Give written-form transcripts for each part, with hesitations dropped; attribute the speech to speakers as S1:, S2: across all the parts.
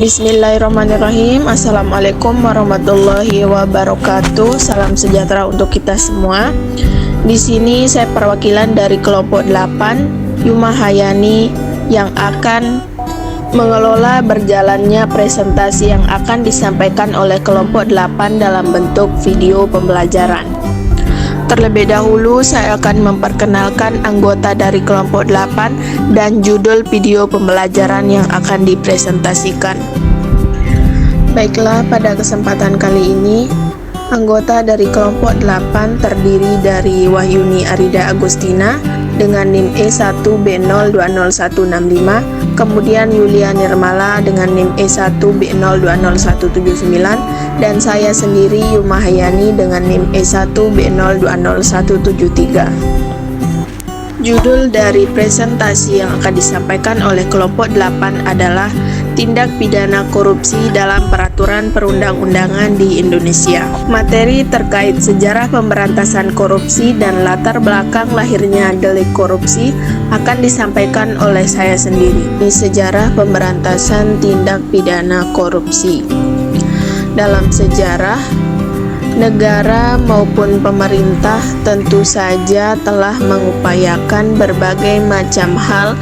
S1: Bismillahirrahmanirrahim. Assalamualaikum warahmatullahi wabarakatuh. Salam sejahtera untuk kita semua. Di sini saya perwakilan dari kelompok 8 Yuma Hayani yang akan mengelola berjalannya presentasi yang akan disampaikan oleh kelompok 8 dalam bentuk video pembelajaran. Terlebih dahulu saya akan memperkenalkan anggota dari kelompok 8 dan judul video pembelajaran yang akan dipresentasikan. Baiklah, pada kesempatan kali ini anggota dari kelompok 8 terdiri dari Wahyuni Arida Agustina dengan NIM E1B020165, kemudian Yulia Nirmala dengan NIM E1B020179, dan saya sendiri Yuma Hayani dengan NIM E1B02013. Judul dari presentasi yang akan disampaikan oleh kelompok 8 adalah Tindak Pidana Korupsi dalam Peraturan Perundang-undangan di Indonesia. Materi terkait sejarah pemberantasan korupsi dan latar belakang lahirnya delik korupsi akan disampaikan oleh saya sendiri. Ini sejarah pemberantasan tindak pidana korupsi. Dalam sejarah, negara maupun pemerintah tentu saja telah mengupayakan berbagai macam hal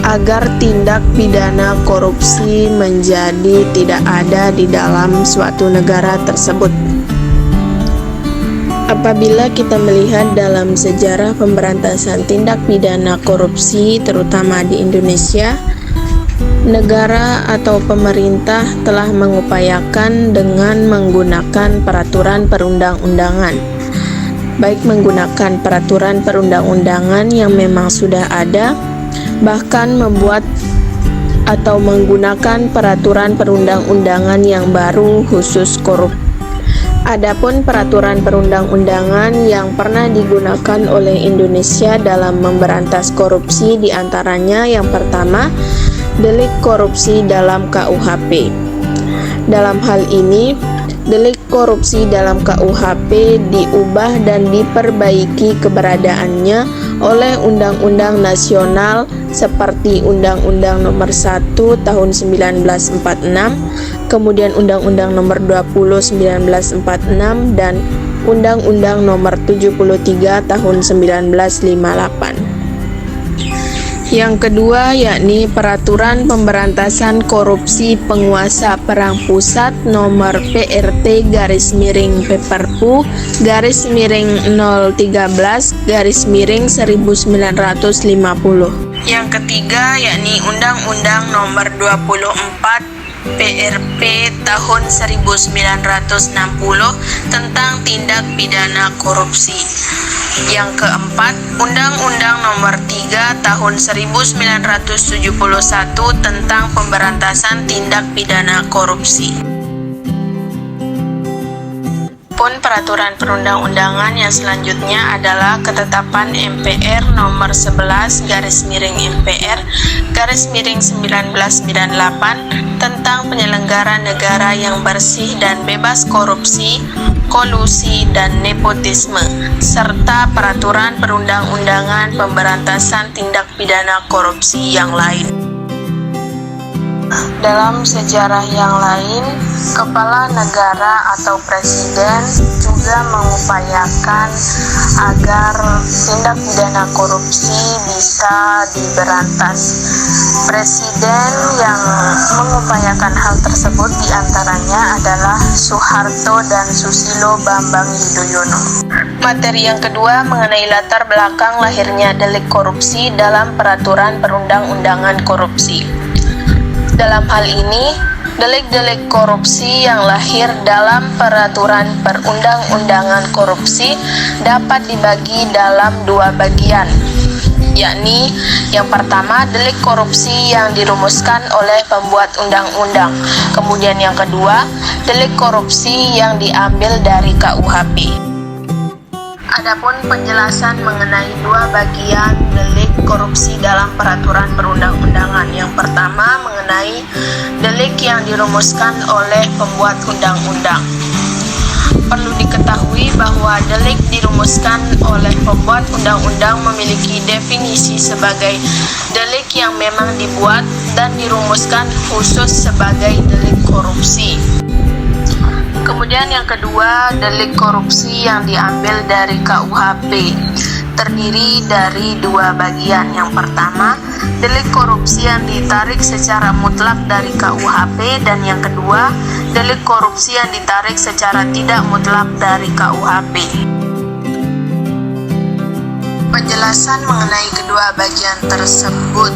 S1: agar tindak pidana korupsi menjadi tidak ada di dalam suatu negara tersebut. Apabila kita melihat dalam sejarah pemberantasan tindak pidana korupsi, terutama di Indonesia, negara atau pemerintah telah mengupayakan dengan menggunakan peraturan perundang-undangan, baik menggunakan peraturan perundang-undangan yang memang sudah ada, bahkan membuat atau menggunakan peraturan perundang-undangan yang baru khusus korupsi. Adapun peraturan perundang-undangan yang pernah digunakan oleh Indonesia dalam memberantas korupsi diantaranya yang pertama, delik korupsi dalam KUHP. Dalam hal ini, delik korupsi dalam KUHP diubah dan diperbaiki keberadaannya oleh undang-undang nasional seperti Undang-Undang Nomor 1 Tahun 1946, kemudian Undang-Undang Nomor 20 1946 dan Undang-Undang Nomor 73 Tahun 1958. Yang kedua yakni Peraturan Pemberantasan Korupsi Penguasa Perang Pusat Nomor PRT/Perpu /013/1950. Yang ketiga yakni Undang-Undang Nomor 24 PRP tahun 1960 tentang tindak pidana korupsi. Yang keempat, Undang-Undang Nomor 3 Tahun 1971 tentang pemberantasan tindak pidana korupsi. Peraturan perundang-undangan yang selanjutnya adalah Ketetapan MPR Nomor 11/MPR/1998 tentang penyelenggara negara yang bersih dan bebas korupsi, kolusi, dan nepotisme, serta peraturan perundang-undangan pemberantasan tindak pidana korupsi yang lain. Dalam sejarah yang lain, kepala negara atau presiden juga mengupayakan agar tindak pidana korupsi bisa diberantas. Presiden yang mengupayakan hal tersebut diantaranya adalah Soeharto dan Susilo Bambang Yudhoyono. Materi yang kedua mengenai latar belakang lahirnya delik korupsi dalam peraturan perundang-undangan korupsi. Dalam hal ini, delik-delik korupsi yang lahir dalam peraturan perundang-undangan korupsi dapat dibagi dalam dua bagian, yakni yang pertama delik korupsi yang dirumuskan oleh pembuat undang-undang, kemudian yang kedua delik korupsi yang diambil dari KUHP. Adapun penjelasan mengenai dua bagian delik korupsi dalam peraturan perundang-undangan. Yang pertama mengenai delik yang dirumuskan oleh pembuat undang-undang. Perlu diketahui diketahui bahwa delik dirumuskan oleh pembuat undang-undang memiliki definisi sebagai delik yang memang dibuat dan dirumuskan khusus sebagai delik korupsi. Kemudian yang kedua, delik korupsi yang diambil dari KUHP. Terdiri dari dua bagian. Yang pertama, delik korupsi yang ditarik secara mutlak dari KUHP, dan yang kedua, delik korupsi yang ditarik secara tidak mutlak dari KUHP. Penjelasan mengenai kedua bagian tersebut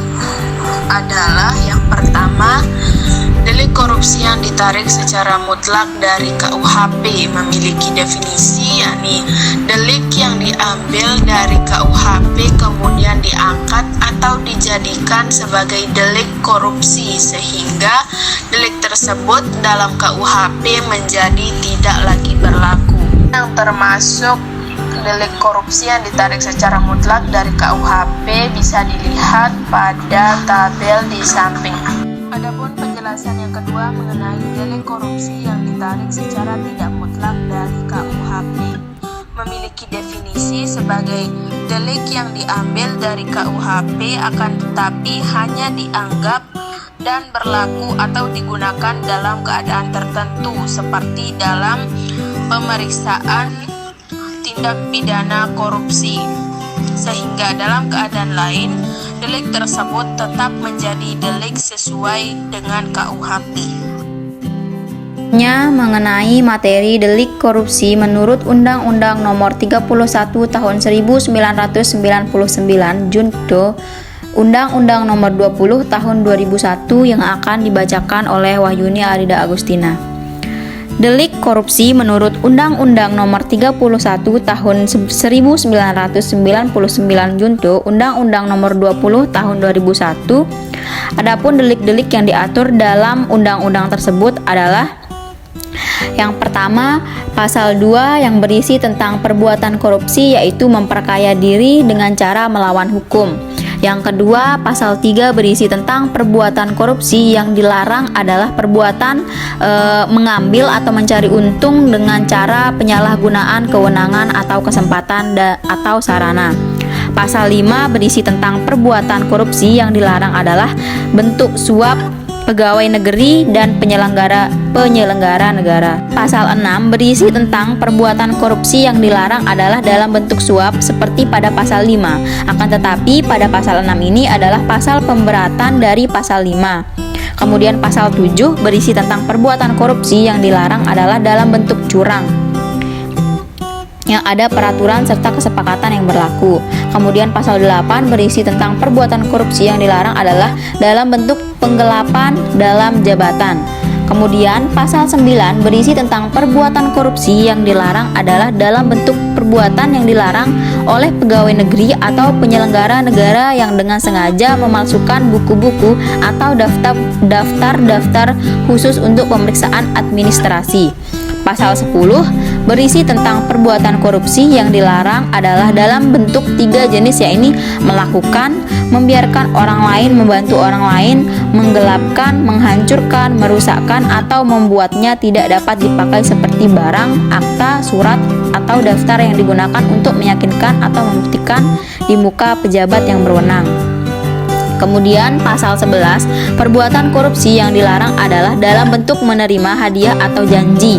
S1: adalah yang pertama, delik korupsi yang ditarik secara mutlak dari KUHP memiliki definisi, yakni delik yang diambil dari KUHP kemudian diangkat atau dijadikan sebagai delik korupsi sehingga delik tersebut dalam KUHP menjadi tidak lagi berlaku. Yang termasuk delik korupsi yang ditarik secara mutlak dari KUHP bisa dilihat pada tabel di samping. Adapun penjelasan yang kedua mengenai delik korupsi yang ditarik secara tidak mutlak dari KUHP memiliki definisi sebagai delik yang diambil dari KUHP akan tetapi hanya dianggap dan berlaku atau digunakan dalam keadaan tertentu seperti dalam pemeriksaan tindak pidana korupsi, sehingga dalam keadaan lain delik tersebut tetap menjadi delik sesuai dengan KUHP.
S2: Mengenai materi delik korupsi menurut Undang-Undang Nomor 31 Tahun 1999 Junto Undang-Undang Nomor 20 Tahun 2001 yang akan dibacakan oleh Wahyuni Arida Agustina. Delik korupsi menurut Undang-Undang Nomor 31 Tahun 1999 Junto Undang-Undang Nomor 20 Tahun 2001. Adapun delik-delik yang diatur dalam undang-undang tersebut adalah: yang pertama, pasal 2 yang berisi tentang perbuatan korupsi, yaitu memperkaya diri dengan cara melawan hukum. Yang kedua, pasal 3 berisi tentang perbuatan korupsi yang dilarang adalah perbuatan mengambil atau mencari untung dengan cara penyalahgunaan kewenangan atau kesempatan atau sarana. Pasal 5 berisi tentang perbuatan korupsi yang dilarang adalah bentuk suap pegawai negeri dan penyelenggara negara. Pasal 6 berisi tentang perbuatan korupsi yang dilarang adalah dalam bentuk suap seperti pada pasal 5. Akan tetapi pada pasal 6 ini adalah pasal pemberatan dari pasal 5. Kemudian pasal 7 berisi tentang perbuatan korupsi yang dilarang adalah dalam bentuk curang, yang ada peraturan serta kesepakatan yang berlaku. Kemudian pasal 8 berisi tentang perbuatan korupsi yang dilarang adalah dalam bentuk penggelapan dalam jabatan. Kemudian pasal 9 berisi tentang perbuatan korupsi yang dilarang adalah dalam bentuk perbuatan yang dilarang oleh pegawai negeri atau penyelenggara negara yang dengan sengaja memalsukan buku-buku atau daftar khusus untuk pemeriksaan administrasi. Pasal 10 berisi tentang perbuatan korupsi yang dilarang adalah dalam bentuk 3 jenis, yaitu melakukan, membiarkan orang lain membantu orang lain, menggelapkan, menghancurkan, merusakkan, atau membuatnya tidak dapat dipakai seperti barang, akta, surat, atau daftar yang digunakan untuk meyakinkan atau membuktikan di muka pejabat yang berwenang. Kemudian pasal 11, perbuatan korupsi yang dilarang adalah dalam bentuk menerima hadiah atau janji.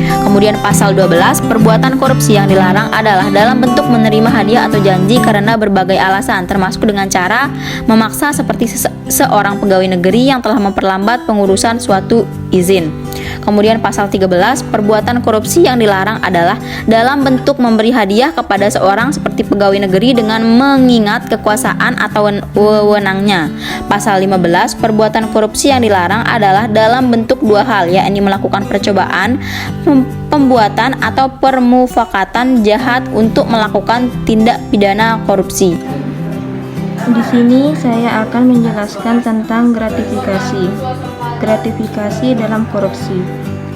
S2: Kemudian pasal 12, perbuatan korupsi yang dilarang adalah dalam bentuk menerima hadiah atau janji karena berbagai alasan, termasuk dengan cara memaksa seperti seorang pegawai negeri yang telah memperlambat pengurusan suatu izin. Kemudian pasal 13, perbuatan korupsi yang dilarang adalah dalam bentuk memberi hadiah kepada seorang seperti pegawai negeri dengan mengingat kekuasaan atau wewenangnya. Pasal 15, perbuatan korupsi yang dilarang adalah dalam bentuk 2 hal, yakni melakukan percobaan, pembuatan atau permufakatan jahat untuk melakukan tindak pidana korupsi.
S3: Di sini saya akan menjelaskan tentang gratifikasi. Gratifikasi dalam korupsi.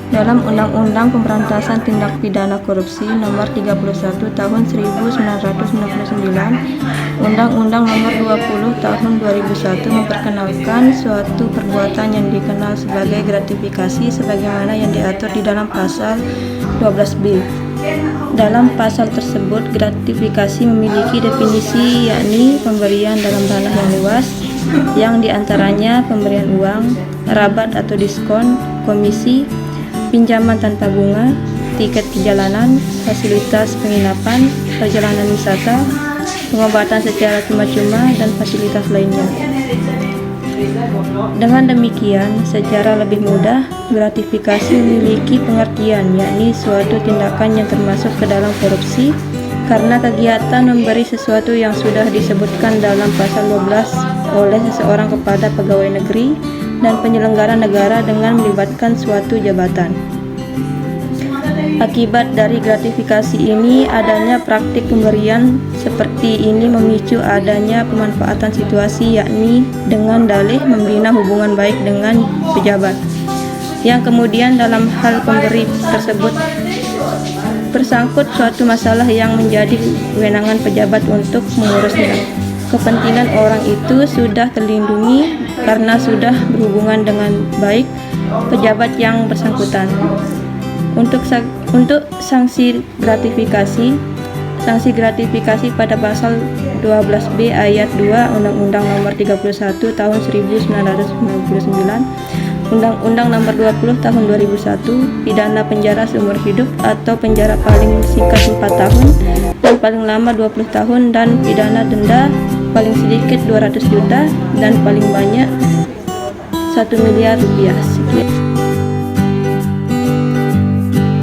S3: Dalam Undang-Undang Pemberantasan Tindak Pidana Korupsi Nomor 31 Tahun 1999, Undang-Undang Nomor 20 Tahun 2001 memperkenalkan suatu perbuatan yang dikenal sebagai gratifikasi sebagaimana yang diatur di dalam pasal 12B. Dalam pasal tersebut, gratifikasi memiliki definisi, yakni pemberian dalam ranah yang luas, yang diantaranya pemberian uang, rabat atau diskon, komisi, pinjaman tanpa bunga, tiket perjalanan, fasilitas penginapan, perjalanan wisata, pengobatan secara cuma-cuma, dan fasilitas lainnya. Dengan demikian, secara lebih mudah, gratifikasi memiliki pengertian, yakni suatu tindakan yang termasuk ke dalam korupsi karena kegiatan memberi sesuatu yang sudah disebutkan dalam pasal 12 oleh seseorang kepada pegawai negeri dan penyelenggara negara dengan melibatkan suatu jabatan. Akibat dari gratifikasi ini, adanya praktik pemberian seperti ini memicu adanya pemanfaatan situasi, yakni dengan dalih membina hubungan baik dengan pejabat, yang kemudian dalam hal pemberi tersebut bersangkut suatu masalah yang menjadi kewenangan pejabat untuk mengurusnya. Kepentingan orang itu sudah terlindungi karena sudah berhubungan dengan baik pejabat yang bersangkutan. Untuk sanksi gratifikasi pada pasal 12B ayat 2 Undang-Undang Nomor 31 Tahun 1999, Undang-Undang Nomor 20 Tahun 2001, pidana penjara seumur hidup atau penjara paling singkat 4 tahun dan paling lama 20 tahun dan pidana denda paling sedikit 200 juta dan paling banyak 1 miliar rupiah. Sekian.